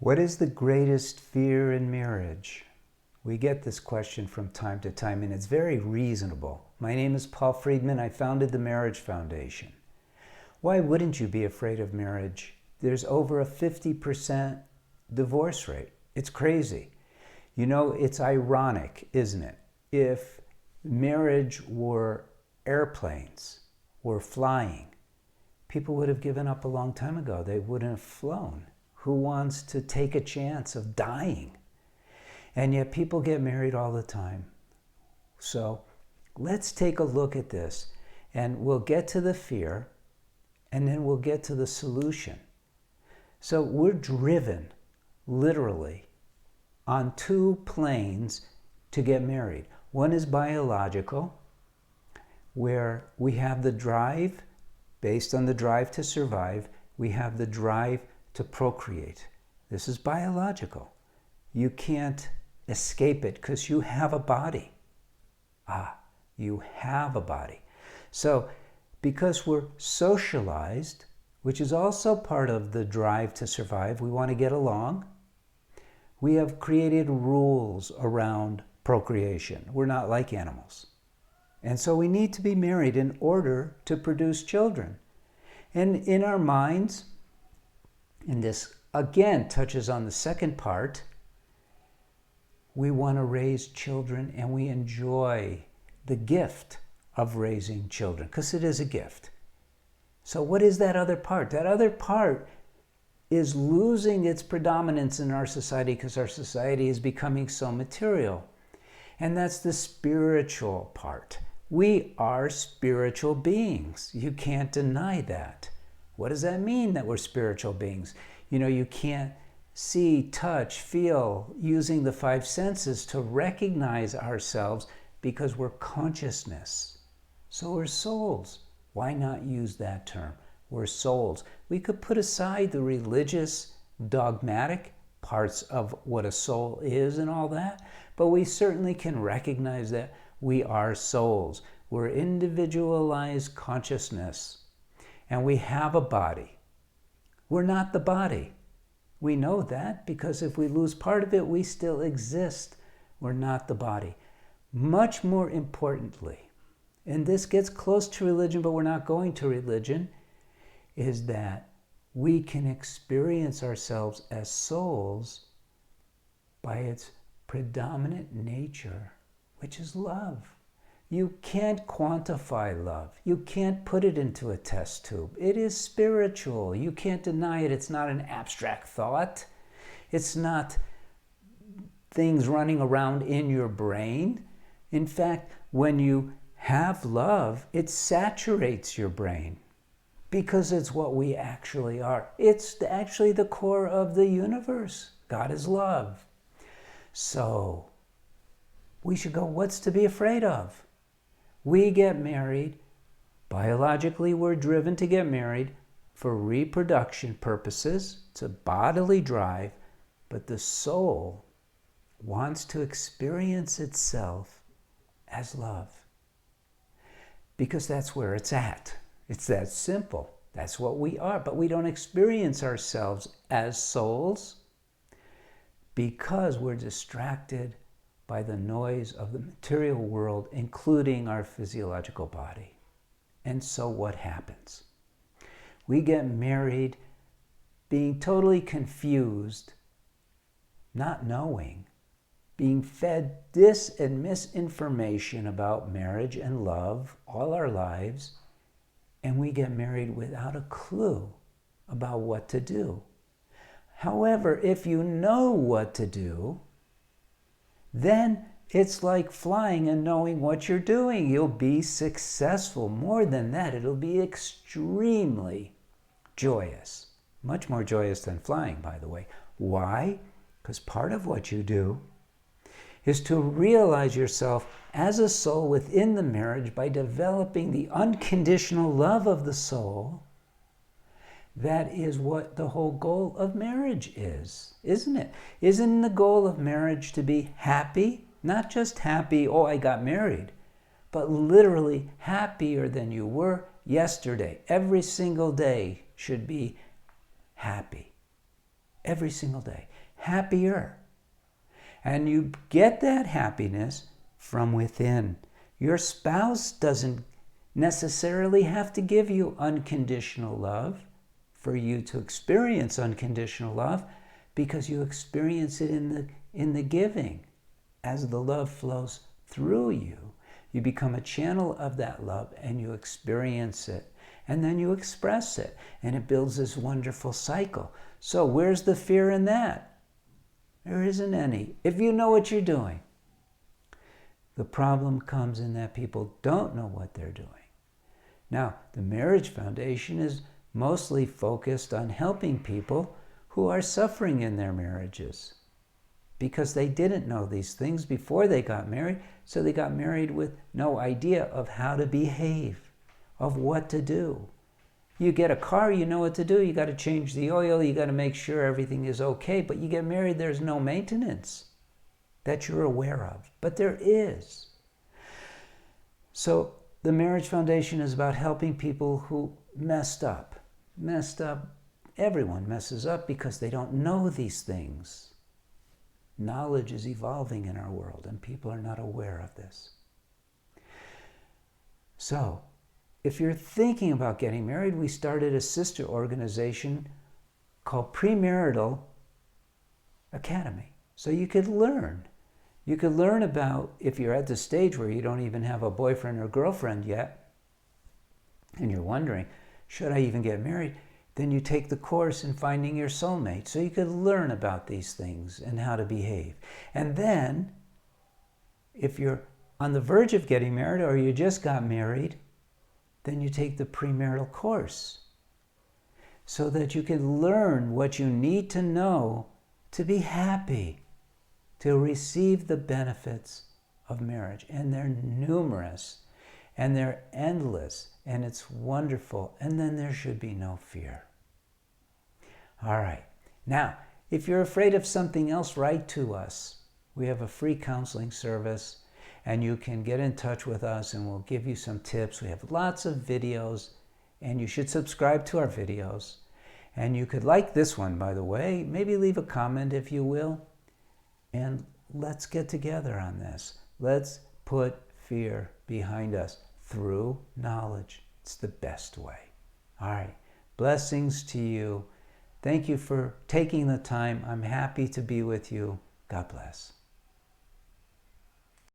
What is the greatest fear in marriage? We get this question from time to time, and it's very reasonable. My name is Paul Friedman. I founded the Marriage Foundation. Why wouldn't you be afraid of marriage? There's over a 50% divorce rate. It's crazy. You know, it's ironic, isn't it? If marriage were airplanes, were flying, people would have given up a long time ago. They wouldn't have flown. Who wants to take a chance of dying? And yet people get married all the time. So let's take a look at this, and we'll get to the fear, and then we'll get to the solution. So we're driven, literally, on two planes to get married. One is biological, where we have the drive, based on the drive to survive, we have the drive to procreate. This is biological. You can't escape it because you have a body. You have a body. So because we're socialized, which is also part of the drive to survive, we want to get along, we have created rules around procreation. We're not like animals. And so we need to be married in order to produce children. And in our minds, and this again touches on the second part, we want to raise children, and we enjoy the gift of raising children because it is a gift. So what is that other part? That other part is losing its predominance in our society because our society is becoming so material. And that's the spiritual part. We are spiritual beings. You can't deny that. What does that mean, that we're spiritual beings? You know, you can't see, touch, feel, using the five senses to recognize ourselves because we're consciousness. So we're souls. Why not use that term? We're souls. We could put aside the religious, dogmatic parts of what a soul is and all that, but we certainly can recognize that we are souls. We're individualized consciousness, and we have a body. We're not the body. We know that because if we lose part of it, we still exist. We're not the body. Much more importantly, and this gets close to religion, but we're not going to religion, is that we can experience ourselves as souls by its predominant nature, which is love. You can't quantify love. You can't put it into a test tube. It is spiritual. You can't deny it. It's not an abstract thought. It's not things running around in your brain. In fact, when you have love, it saturates your brain because it's what we actually are. It's actually the core of the universe. God is love. So we should go, what's to be afraid of? We get married. Biologically, we're driven to get married for reproduction purposes. It's a bodily drive, but the soul wants to experience itself as love because that's where it's at. It's that simple. That's what we are, but we don't experience ourselves as souls because we're distracted by the noise of the material world, including our physiological body. And so what happens? We get married being totally confused, not knowing, being fed dis and misinformation about marriage and love all our lives, and we get married without a clue about what to do. However, if you know what to do, then it's like flying and knowing what you're doing. You'll be successful. More than that, it'll be extremely joyous. Much more joyous than flying, by the way. Why? Because part of what you do is to realize yourself as a soul within the marriage by developing the unconditional love of the soul. That is what the whole goal of marriage is, isn't it? Isn't the goal of marriage to be happy? Not just happy, oh, I got married, but literally happier than you were yesterday. Every single day should be happy. every single day, happier. And you get that happiness from within. Your spouse doesn't necessarily have to give you unconditional love for you to experience unconditional love, because you experience it in the giving. As the love flows through you, you become a channel of that love and you experience it. And then you express it. And it builds this wonderful cycle. So where's the fear in that? There isn't any, if you know what you're doing. The problem comes in that people don't know what they're doing. Now, the Marriage Foundation is mostly focused on helping people who are suffering in their marriages, because they didn't know these things before they got married, so they got married with no idea of how to behave, of what to do. You get a car, you know what to do. You got to change the oil, you got to make sure everything is okay, but you get married, there's no maintenance that you're aware of, but there is. So the Marriage Foundation is about helping people who messed up. Everyone messes up because they don't know these things. Knowledge is evolving in our world, and people are not aware of this. So, if you're thinking about getting married, we started a sister organization called Premarital Academy. So you could learn. You could learn about, if you're at the stage where you don't even have a boyfriend or girlfriend yet, and you're wondering, should I even get married? Then you take the course in finding your soulmate. So you could learn about these things and how to behave. And then, if you're on the verge of getting married or you just got married, then you take the premarital course so that you can learn what you need to know to be happy, to receive the benefits of marriage. And they're numerous, and they're endless, and it's wonderful, and then there should be no fear. All right. Now, if you're afraid of something else, write to us. We have a free counseling service, and you can get in touch with us, and we'll give you some tips. We have lots of videos, and you should subscribe to our videos. And you could like this one, by the way. Maybe leave a comment if you will. And let's get together on this. Let's put fear behind us through knowledge. It's the best way. All right. Blessings to you. Thank you for taking the time. I'm happy to be with you. God bless.